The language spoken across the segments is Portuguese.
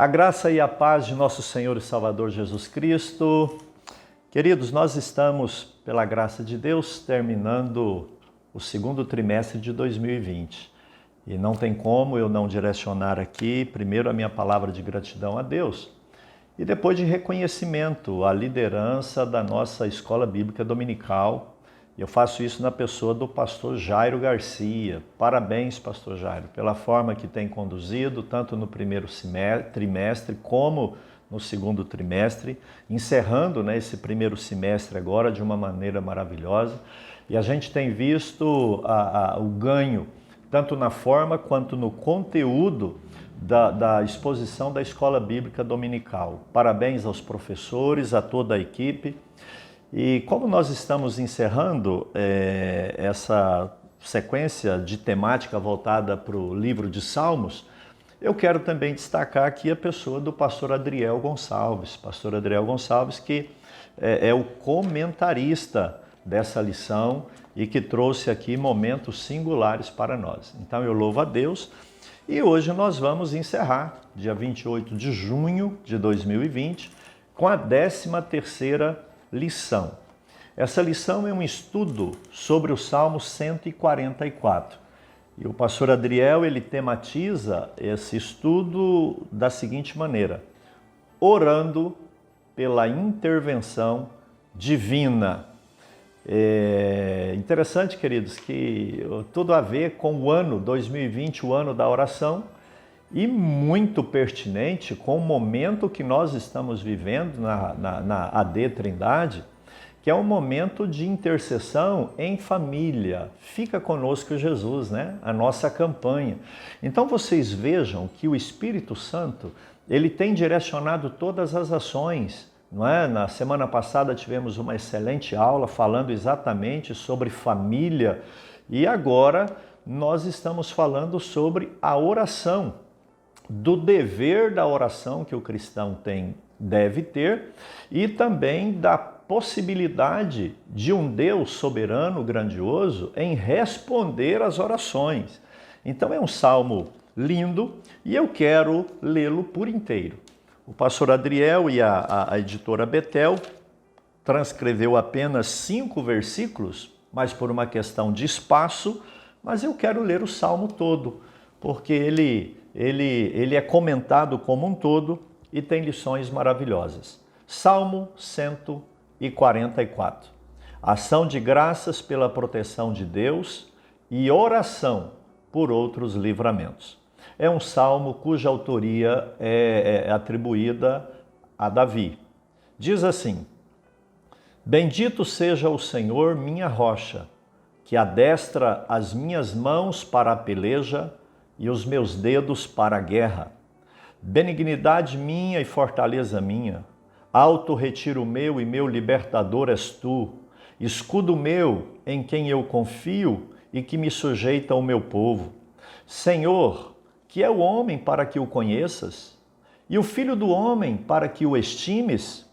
A graça e a paz de nosso Senhor e Salvador Jesus Cristo. Queridos, nós estamos, pela graça de Deus, terminando o segundo trimestre de 2020. E não tem como eu não direcionar aqui, primeiro, a minha palavra de gratidão a Deus e depois de reconhecimento à liderança da nossa Escola Bíblica Dominical. Eu faço isso na pessoa do pastor Jairo Garcia. Parabéns, pastor Jairo, pela forma que tem conduzido, tanto no primeiro trimestre como no segundo trimestre, encerrando esse primeiro semestre agora de uma maneira maravilhosa. E a gente tem visto o ganho, tanto na forma quanto no conteúdo da exposição da Escola Bíblica Dominical. Parabéns aos professores, a toda a equipe. E como nós estamos encerrando essa sequência de temática voltada para o livro de Salmos, eu quero também destacar aqui a pessoa do pastor Adriel Gonçalves. Pastor Adriel Gonçalves, que é o comentarista dessa lição e que trouxe aqui momentos singulares para nós. Então eu louvo a Deus e hoje nós vamos encerrar, dia 28 de junho de 2020, com a 13ª lição. Essa lição é um estudo sobre o Salmo 144. E o pastor Adriel, ele tematiza esse estudo da seguinte maneira: orando pela intervenção divina. É interessante, queridos, que tudo a ver com o ano 2020, o ano da oração, e muito pertinente com o momento que nós estamos vivendo na AD Trindade, que é um momento de intercessão em família. Fica conosco Jesus, a nossa campanha. Então vocês vejam que o Espírito Santo, ele tem direcionado todas as ações, não é? Na semana passada tivemos uma excelente aula falando exatamente sobre família e agora nós estamos falando sobre a oração, do dever da oração que o cristão deve ter e também da possibilidade de um Deus soberano, grandioso, em responder às orações. Então é um salmo lindo e eu quero lê-lo por inteiro. O pastor Adriel e a editora Betel transcreveu apenas 5 versículos, mas por uma questão de espaço, mas eu quero ler o salmo todo, porque ele é comentado como um todo e tem lições maravilhosas. Salmo 144. Ação de graças pela proteção de Deus e oração por outros livramentos. É um salmo cuja autoria é atribuída a Davi. Diz assim: Bendito seja o Senhor, minha rocha, que adestra as minhas mãos para a peleja e os meus dedos para a guerra. Benignidade minha e fortaleza minha, alto retiro meu e meu libertador és tu, escudo meu em quem eu confio e que me sujeita ao meu povo. Senhor, que é o homem para que o conheças, e o filho do homem para que o estimes?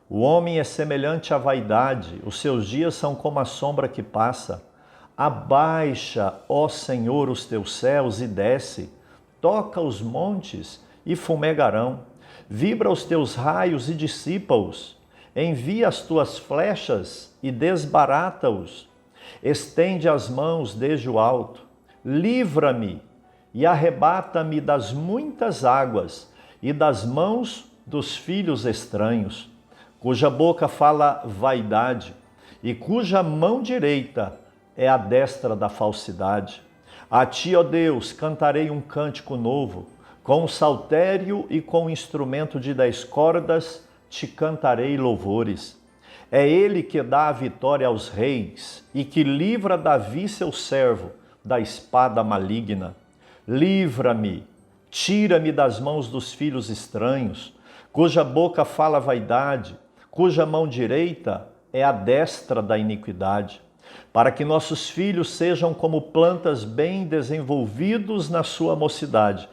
O homem é semelhante à vaidade, os seus dias são como a sombra que passa. Abaixa, ó Senhor, os teus céus e desce, toca os montes e fumegarão. Vibra os teus raios e dissipa-os. Envia as tuas flechas e desbarata-os. Estende as mãos desde o alto. Livra-me e arrebata-me das muitas águas e das mãos dos filhos estranhos, cuja boca fala vaidade e cuja mão direita é a destra da falsidade. A ti, ó Deus, cantarei um cântico novo, com um saltério e com um instrumento de 10 cordas te cantarei louvores. É ele que dá a vitória aos reis e que livra Davi, seu servo, da espada maligna. Livra-me, tira-me das mãos dos filhos estranhos, cuja boca fala vaidade, cuja mão direita é a destra da iniquidade, para que nossos filhos sejam como plantas bem desenvolvidos na sua mocidade,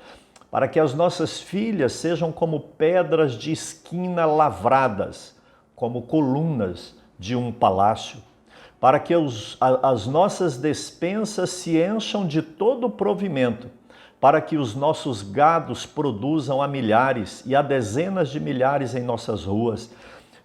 para que as nossas filhas sejam como pedras de esquina lavradas, como colunas de um palácio, para que as nossas despensas se encham de todo o provimento, para que os nossos gados produzam a milhares e a dezenas de milhares em nossas ruas,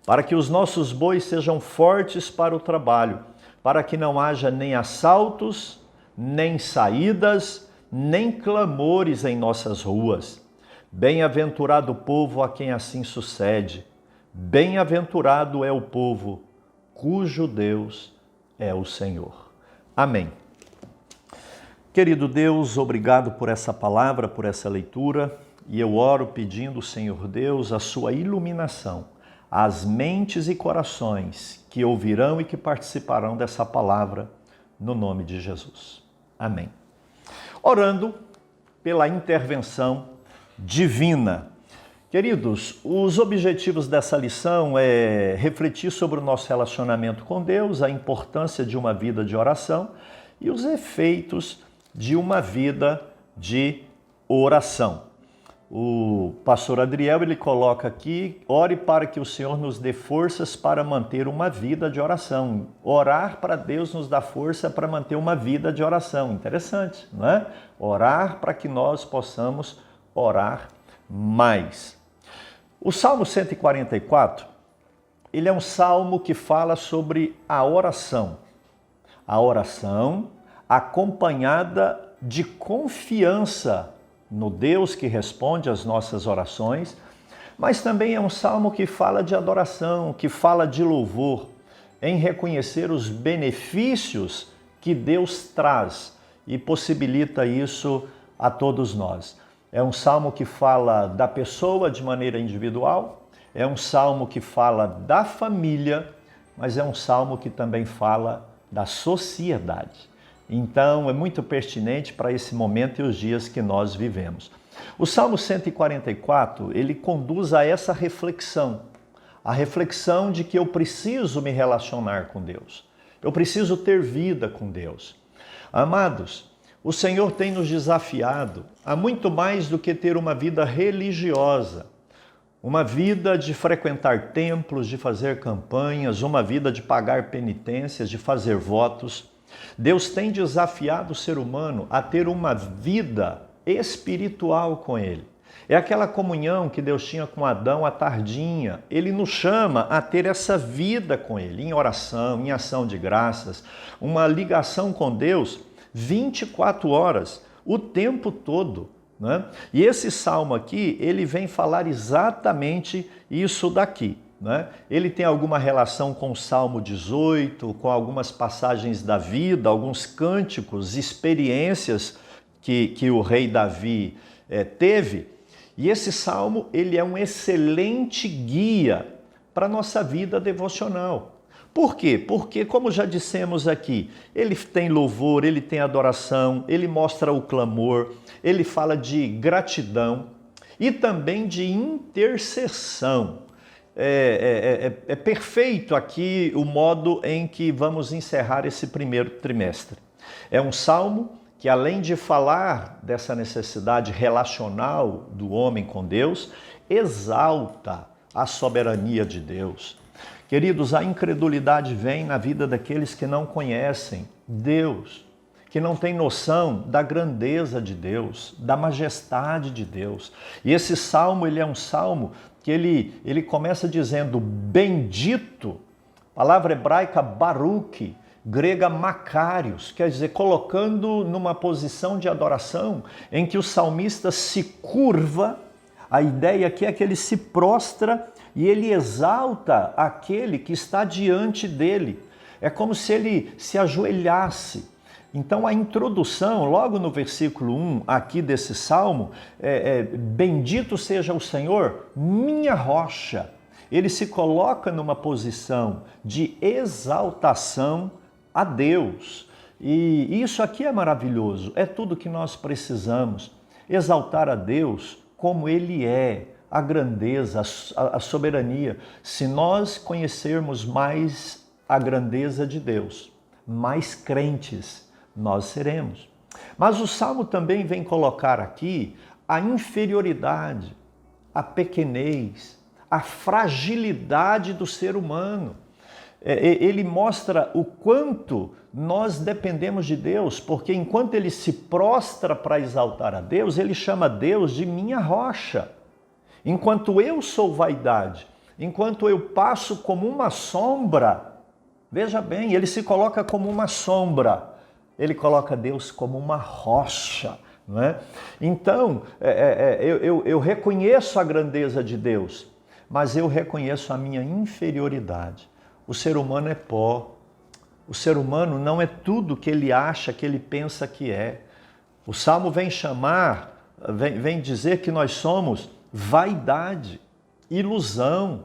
para que os nossos bois sejam fortes para o trabalho, para que não haja nem assaltos, nem saídas, nem clamores em nossas ruas. Bem-aventurado o povo a quem assim sucede. Bem-aventurado é o povo cujo Deus é o Senhor. Amém. Querido Deus, obrigado por essa palavra, por essa leitura, e eu oro pedindo, Senhor Deus, a sua iluminação às mentes e corações que ouvirão e que participarão dessa palavra, no nome de Jesus. Amém. Orando pela intervenção divina. Queridos, os objetivos dessa lição é refletir sobre o nosso relacionamento com Deus, a importância de uma vida de oração e os efeitos de uma vida de oração. O pastor Adriel, ele coloca aqui: ore para que o Senhor nos dê forças para manter uma vida de oração. Orar para Deus nos dá força para manter uma vida de oração. Interessante, não é? Orar para que nós possamos orar mais. O Salmo 144, ele é um salmo que fala sobre a oração. A oração acompanhada de confiança no Deus que responde às nossas orações, mas também é um salmo que fala de adoração, que fala de louvor, em reconhecer os benefícios que Deus traz e possibilita isso a todos nós. É um salmo que fala da pessoa de maneira individual, é um salmo que fala da família, mas é um salmo que também fala da sociedade. Então, é muito pertinente para esse momento e os dias que nós vivemos. O Salmo 144, ele conduz a essa reflexão, a reflexão de que eu preciso me relacionar com Deus, eu preciso ter vida com Deus. Amados, o Senhor tem nos desafiado a muito mais do que ter uma vida religiosa, uma vida de frequentar templos, de fazer campanhas, uma vida de pagar penitências, de fazer votos. Deus tem desafiado o ser humano a ter uma vida espiritual com Ele. É aquela comunhão que Deus tinha com Adão à tardinha. Ele nos chama a ter essa vida com Ele, em oração, em ação de graças, uma ligação com Deus 24 horas, o tempo todo, né? E esse salmo aqui, ele vem falar exatamente isso daqui. Né? Ele tem alguma relação com o Salmo 18, com algumas passagens da vida, alguns cânticos, experiências que o rei Davi teve. E esse salmo, ele é um excelente guia para a nossa vida devocional. Por quê? Porque, como já dissemos aqui, ele tem louvor, ele tem adoração, ele mostra o clamor, ele fala de gratidão e também de intercessão. É perfeito aqui o modo em que vamos encerrar esse primeiro trimestre. É um salmo que, além de falar dessa necessidade relacional do homem com Deus, exalta a soberania de Deus. Queridos, a incredulidade vem na vida daqueles que não conhecem Deus, que não têm noção da grandeza de Deus, da majestade de Deus. E esse salmo, ele é um salmo que ele começa dizendo bendito, palavra hebraica baruch, grega makarios, quer dizer, colocando numa posição de adoração em que o salmista se curva. A ideia aqui é que ele se prostra e ele exalta aquele que está diante dele. É como se ele se ajoelhasse. Então a introdução, logo no versículo 1 aqui desse salmo, bendito seja o Senhor, minha rocha. Ele se coloca numa posição de exaltação a Deus. E isso aqui é maravilhoso, é tudo que nós precisamos. Exaltar a Deus como Ele é, a grandeza, a soberania. Se nós conhecermos mais a grandeza de Deus, mais crentes nós seremos. Mas o Salmo também vem colocar aqui a inferioridade, a pequenez, a fragilidade do ser humano. ele mostra o quanto nós dependemos de Deus, porque enquanto ele se prostra para exaltar a Deus, ele chama Deus de minha rocha. Enquanto eu sou vaidade, enquanto eu passo como uma sombra, veja bem, ele se coloca como uma sombra, ele coloca Deus como uma rocha. Não é? Então, eu reconheço a grandeza de Deus, mas eu reconheço a minha inferioridade. O ser humano é pó. O ser humano não é tudo que ele acha, que ele pensa que é. O Salmo vem dizer que nós somos vaidade, ilusão.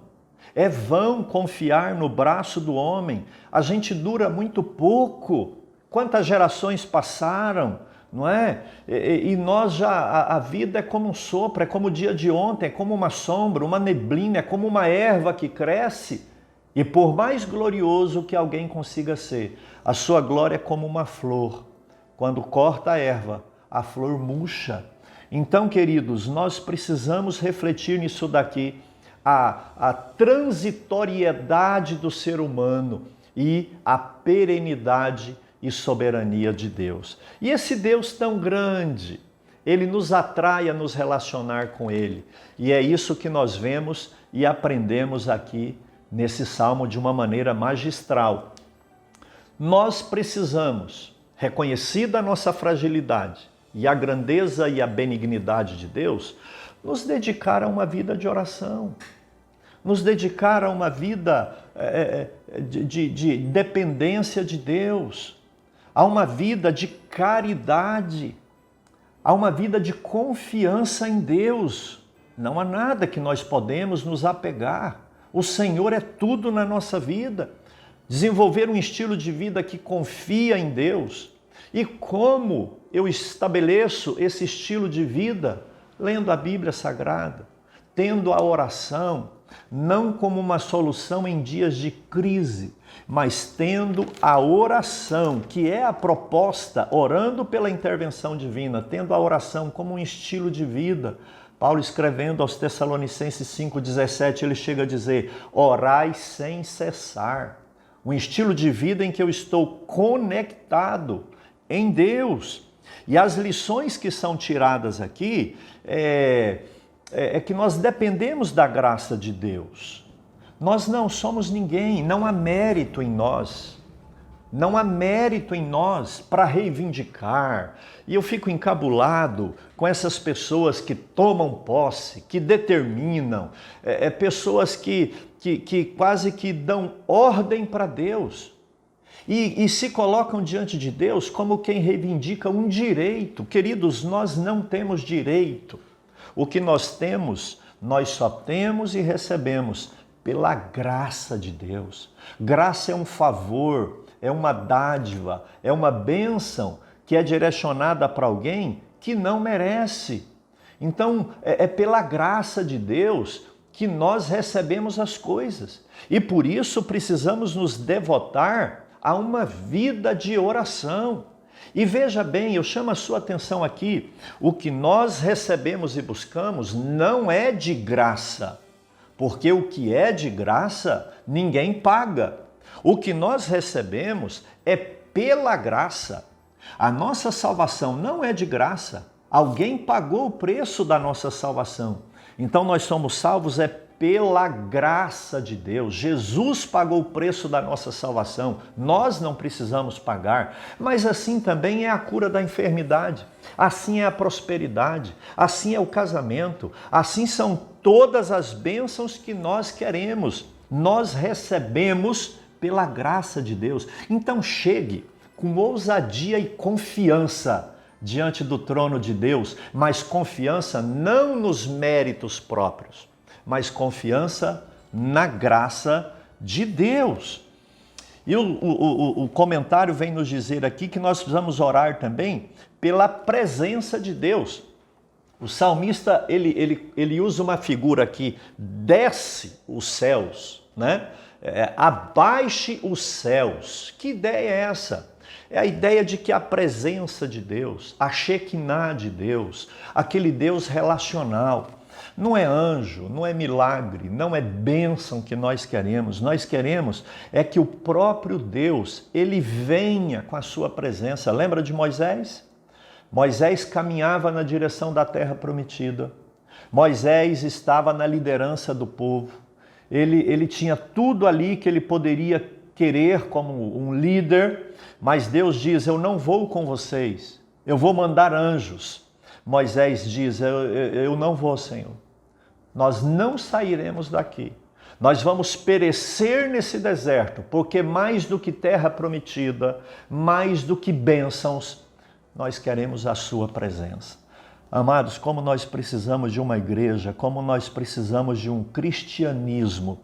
É vão confiar no braço do homem. A gente dura muito pouco. Quantas gerações passaram? Não é? E nós a vida é como um sopro, é como o dia de ontem, é como uma sombra, uma neblina, é como uma erva que cresce. E por mais glorioso que alguém consiga ser, a sua glória é como uma flor. Quando corta a erva, a flor murcha. Então, queridos, nós precisamos refletir nisso daqui, a transitoriedade do ser humano e a perenidade e soberania de Deus. E esse Deus tão grande, ele nos atrai a nos relacionar com ele. E é isso que nós vemos e aprendemos aqui nesse salmo de uma maneira magistral. Nós precisamos, reconhecida a nossa fragilidade e a grandeza e a benignidade de Deus, nos dedicar a uma vida de oração, nos dedicar a uma vida de dependência de Deus, a uma vida de caridade, a uma vida de confiança em Deus. Não há nada que nós podemos nos apegar. O Senhor é tudo na nossa vida. Desenvolver um estilo de vida que confia em Deus. E como eu estabeleço esse estilo de vida? Lendo a Bíblia Sagrada, tendo a oração, não como uma solução em dias de crise, mas tendo a oração, que é a proposta, orando pela intervenção divina, tendo a oração como um estilo de vida. Paulo, escrevendo aos Tessalonicenses 5,17, ele chega a dizer: orai sem cessar. Um estilo de vida em que eu estou conectado em Deus. E as lições que são tiradas aqui é que nós dependemos da graça de Deus. Nós não somos ninguém, não há mérito em nós. Não há mérito em nós para reivindicar. E eu fico encabulado com essas pessoas que tomam posse, que determinam, pessoas que quase que dão ordem para Deus. E se colocam diante de Deus como quem reivindica um direito. Queridos, nós não temos direito. O que nós temos, nós só temos e recebemos pela graça de Deus. Graça é um favor, é uma dádiva, é uma bênção que é direcionada para alguém que não merece. Então, é pela graça de Deus que nós recebemos as coisas. E por isso precisamos nos devotar a uma vida de oração. E veja bem, eu chamo a sua atenção aqui, o que nós recebemos e buscamos não é de graça, porque o que é de graça, ninguém paga. O que nós recebemos é pela graça. A nossa salvação não é de graça, alguém pagou o preço da nossa salvação. Então nós somos salvos pela graça de Deus. Jesus pagou o preço da nossa salvação. Nós não precisamos pagar. Mas assim também é a cura da enfermidade. Assim é a prosperidade. Assim é o casamento. Assim são todas as bênçãos que nós queremos. Nós recebemos pela graça de Deus. Então chegue com ousadia e confiança diante do trono de Deus, mas confiança não nos méritos próprios, mas confiança na graça de Deus. E o comentário vem nos dizer aqui que nós precisamos orar também pela presença de Deus. O salmista, ele usa uma figura aqui, desce os céus, né? Abaixe os céus. Que ideia é essa? É a ideia de que a presença de Deus, a Shekinah de Deus, aquele Deus relacional, Não é anjo, não é milagre, não é bênção que nós queremos. Nós queremos é que o próprio Deus, ele venha com a sua presença. Lembra de Moisés? Moisés caminhava na direção da terra prometida. Moisés estava na liderança do povo. Ele tinha tudo ali que ele poderia querer como um líder, mas Deus diz, eu não vou com vocês, eu vou mandar anjos. Moisés diz, eu não vou, Senhor. Nós não sairemos daqui. Nós vamos perecer nesse deserto, porque mais do que terra prometida, mais do que bênçãos, nós queremos a sua presença. Amados, como nós precisamos de uma igreja, como nós precisamos de um cristianismo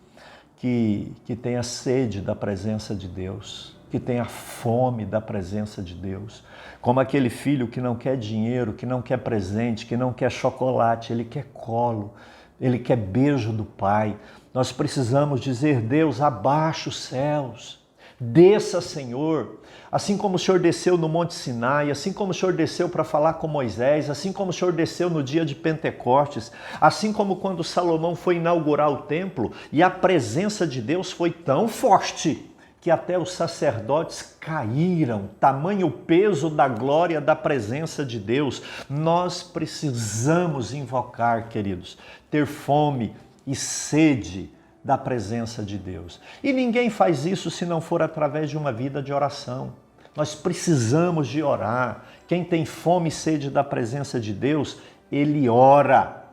que tenha sede da presença de Deus, que tenha fome da presença de Deus. Como aquele filho que não quer dinheiro, que não quer presente, que não quer chocolate, ele quer colo, ele quer beijo do Pai. Nós precisamos dizer, Deus, abaixa os céus, desça, Senhor. Assim como o Senhor desceu no Monte Sinai, assim como o Senhor desceu para falar com Moisés, assim como o Senhor desceu no dia de Pentecostes, assim como quando Salomão foi inaugurar o templo e a presença de Deus foi tão forte que até os sacerdotes caíram, tamanho peso da glória da presença de Deus. Nós precisamos invocar, queridos, ter fome e sede da presença de Deus. E ninguém faz isso se não for através de uma vida de oração. Nós precisamos de orar. Quem tem fome e sede da presença de Deus, ele ora.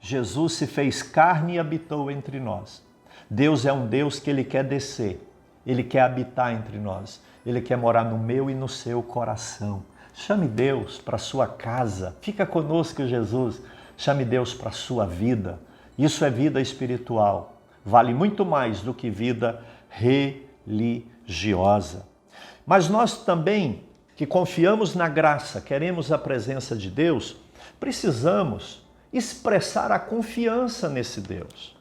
Jesus se fez carne e habitou entre nós. Deus é um Deus que ele quer descer. Ele quer habitar entre nós. Ele quer morar no meu e no seu coração. Chame Deus para a sua casa. Fica conosco, Jesus. Chame Deus para a sua vida. Isso é vida espiritual. Vale muito mais do que vida religiosa. Mas nós também, que confiamos na graça, queremos a presença de Deus, precisamos expressar a confiança nesse Deus.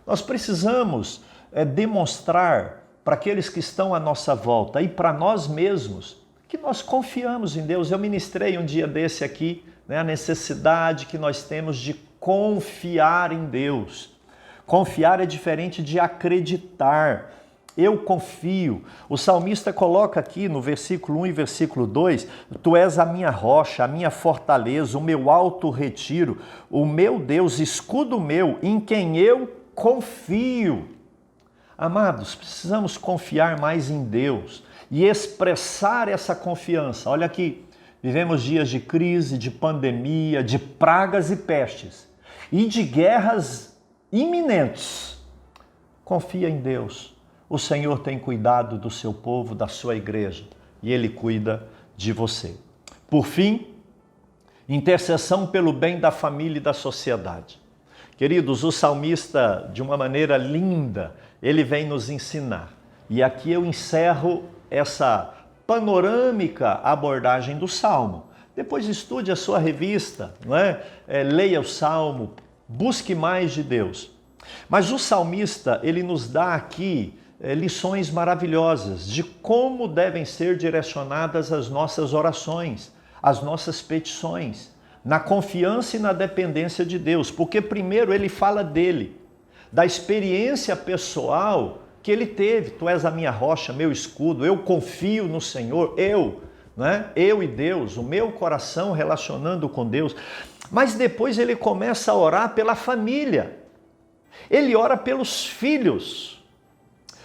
Nós precisamos demonstrar para aqueles que estão à nossa volta e para nós mesmos que nós confiamos em Deus. Eu ministrei um dia desse aqui, a necessidade que nós temos de confiar em Deus. Confiar é diferente de acreditar. Eu confio. O salmista coloca aqui no versículo 1 e versículo 2, Tu és a minha rocha, a minha fortaleza, o meu alto retiro, o meu Deus, escudo meu, em quem eu confio. Amados, precisamos confiar mais em Deus e expressar essa confiança. Olha aqui, vivemos dias de crise, de pandemia, de pragas e pestes e de guerras iminentes. Confia em Deus. O Senhor tem cuidado do seu povo, da sua igreja, e Ele cuida de você. Por fim, intercessão pelo bem da família e da sociedade. Queridos, o salmista, de uma maneira linda, ele vem nos ensinar. E aqui eu encerro essa panorâmica abordagem do Salmo. Depois estude a sua revista, não é? Leia o Salmo, busque mais de Deus. Mas o salmista, ele nos dá aqui lições maravilhosas de como devem ser direcionadas as nossas orações, as nossas petições, na confiança e na dependência de Deus. Porque primeiro ele fala dele, da experiência pessoal que ele teve. Tu és a minha rocha, meu escudo, eu confio no Senhor, eu e Deus, o meu coração relacionando com Deus. Mas depois ele começa a orar pela família. Ele ora pelos filhos.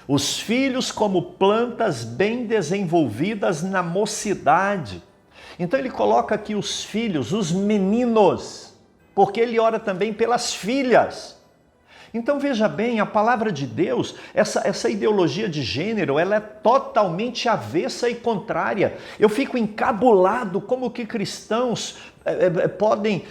Os filhos como plantas bem desenvolvidas na mocidade. Então ele coloca aqui os filhos, os meninos, porque ele ora também pelas filhas. Então veja bem, a palavra de Deus, essa ideologia de gênero, ela é totalmente avessa e contrária. Eu fico encabulado como que cristãos podem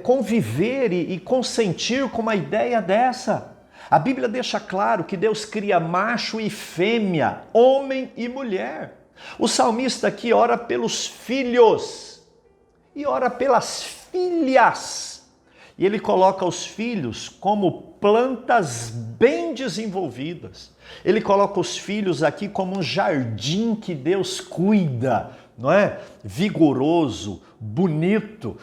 conviver e consentir com uma ideia dessa. A Bíblia deixa claro que Deus cria macho e fêmea, homem e mulher. O salmista aqui ora pelos filhos e ora pelas filhas. E ele coloca os filhos como plantas bem desenvolvidas. Ele coloca os filhos aqui como um jardim que Deus cuida, não é? Vigoroso, bonito.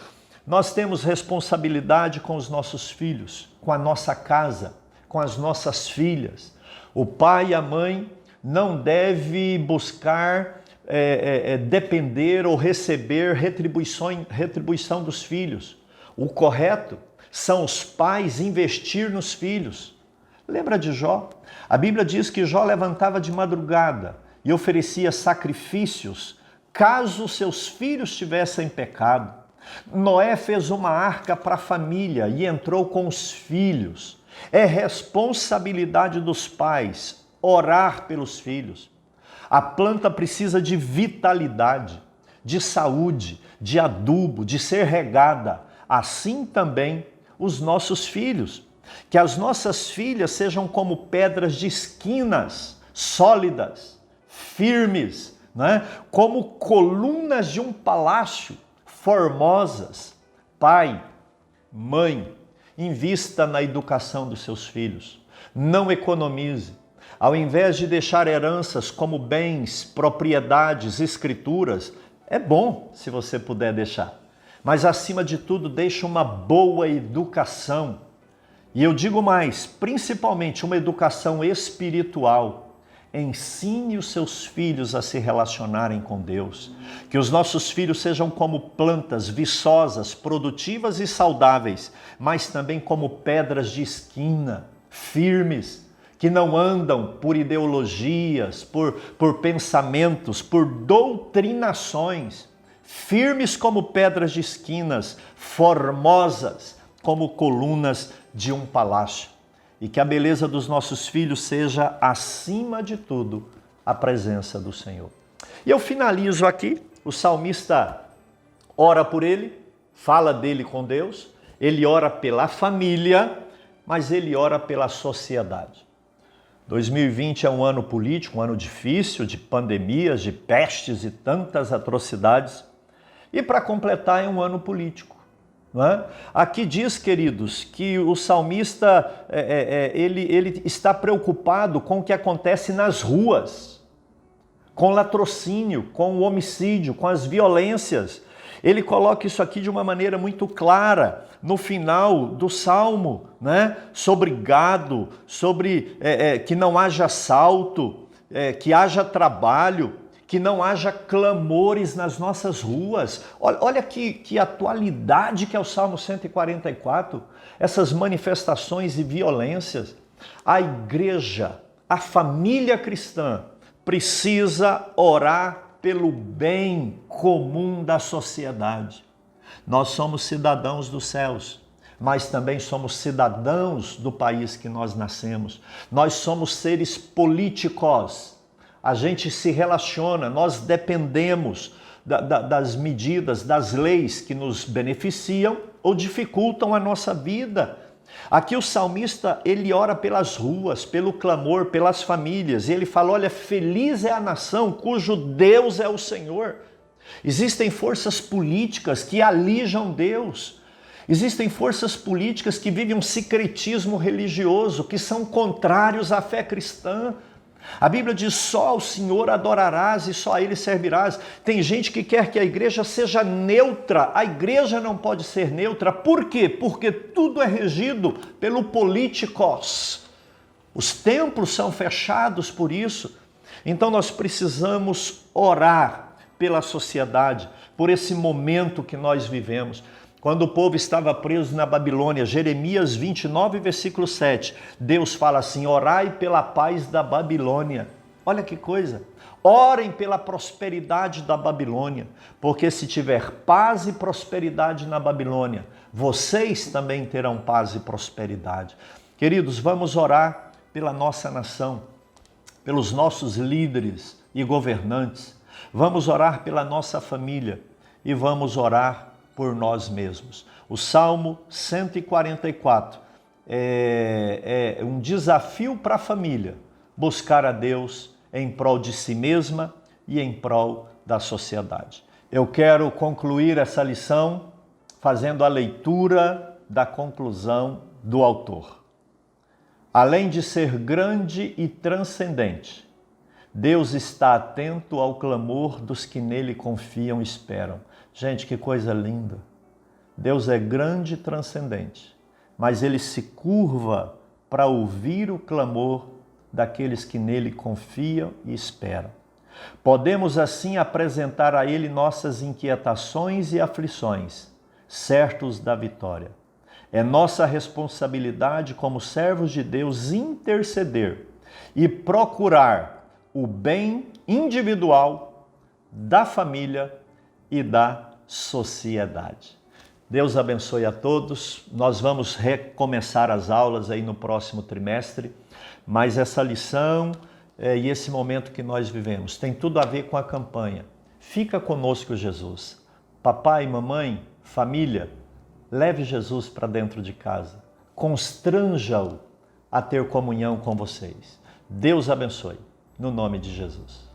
Nós temos responsabilidade com os nossos filhos, com a nossa casa, com as nossas filhas. O pai e a mãe não devem buscar depender ou receber retribuição dos filhos. O correto são os pais investir nos filhos. Lembra de Jó? A Bíblia diz que Jó levantava de madrugada e oferecia sacrifícios caso seus filhos tivessem pecado. Noé fez uma arca para a família e entrou com os filhos. É responsabilidade dos pais orar pelos filhos. A planta precisa de vitalidade, de saúde, de adubo, de ser regada. Assim também os nossos filhos. Que as nossas filhas sejam como pedras de esquinas, sólidas, firmes, né? Como colunas de um palácio, formosas. Pai, mãe, invista na educação dos seus filhos. Não economize. Ao invés de deixar heranças como bens, propriedades, escrituras, é bom se você puder deixar. Mas acima de tudo, deixe uma boa educação. E eu digo mais, principalmente uma educação espiritual. Ensine os seus filhos a se relacionarem com Deus. Que os nossos filhos sejam como plantas viçosas, produtivas e saudáveis, mas também como pedras de esquina, firmes, que não andam por ideologias, por pensamentos, por doutrinações, firmes como pedras de esquinas, formosas como colunas de um palácio. E que a beleza dos nossos filhos seja, acima de tudo, a presença do Senhor. E eu finalizo aqui, o salmista ora por ele, fala dele com Deus, ele ora pela família, mas ele ora pela sociedade. 2020 é um ano político, um ano difícil, de pandemias, de pestes e tantas atrocidades. E para completar, é um ano político. Não é? Aqui diz, queridos, que o salmista ele está preocupado com o que acontece nas ruas, com o latrocínio, com o homicídio, com as violências. Ele coloca isso aqui de uma maneira muito clara no final do Salmo, né? Sobre gado, sobre que não haja assalto, que haja trabalho, que não haja clamores nas nossas ruas. Olha que atualidade que é o Salmo 144, essas manifestações e violências. A igreja, a família cristã precisa orar pelo bem comum da sociedade. Nós somos cidadãos dos céus, mas também somos cidadãos do país que nós nascemos. Nós somos seres políticos. A gente se relaciona, nós dependemos das medidas, das leis que nos beneficiam ou dificultam a nossa vida. Aqui o salmista, ele ora pelas ruas, pelo clamor, pelas famílias, e ele fala, olha, feliz é a nação cujo Deus é o Senhor. Existem forças políticas que alijam Deus. Existem forças políticas que vivem um secretismo religioso, que são contrários à fé cristã. A Bíblia diz, só ao Senhor adorarás e só a Ele servirás. Tem gente que quer que a igreja seja neutra. A igreja não pode ser neutra. Por quê? Porque tudo é regido pelo políticos. Os templos são fechados por isso. Então nós precisamos orar pela sociedade, por esse momento que nós vivemos. Quando o povo estava preso na Babilônia, Jeremias 29, versículo 7, Deus fala assim, orai pela paz da Babilônia. Olha que coisa! Orem pela prosperidade da Babilônia, porque se tiver paz e prosperidade na Babilônia, vocês também terão paz e prosperidade. Queridos, vamos orar pela nossa nação, pelos nossos líderes e governantes. Vamos orar pela nossa família e vamos orar por nós mesmos. O Salmo 144 é um desafio para a família, buscar a Deus em prol de si mesma e em prol da sociedade. Eu quero concluir essa lição fazendo a leitura da conclusão do autor. Além de ser grande e transcendente, Deus está atento ao clamor dos que nele confiam e esperam. Gente, que coisa linda! Deus é grande e transcendente, mas Ele se curva para ouvir o clamor daqueles que nele confiam e esperam. Podemos assim apresentar a Ele nossas inquietações e aflições, certos da vitória. É nossa responsabilidade como servos de Deus interceder e procurar o bem individual da família e da sociedade. Deus abençoe a todos. Nós vamos recomeçar as aulas aí no próximo trimestre, mas essa lição e esse momento que nós vivemos tem tudo a ver com a campanha. Fica conosco, Jesus. Papai, mamãe, família, leve Jesus para dentro de casa. Constranja-o a ter comunhão com vocês. Deus abençoe. No nome de Jesus.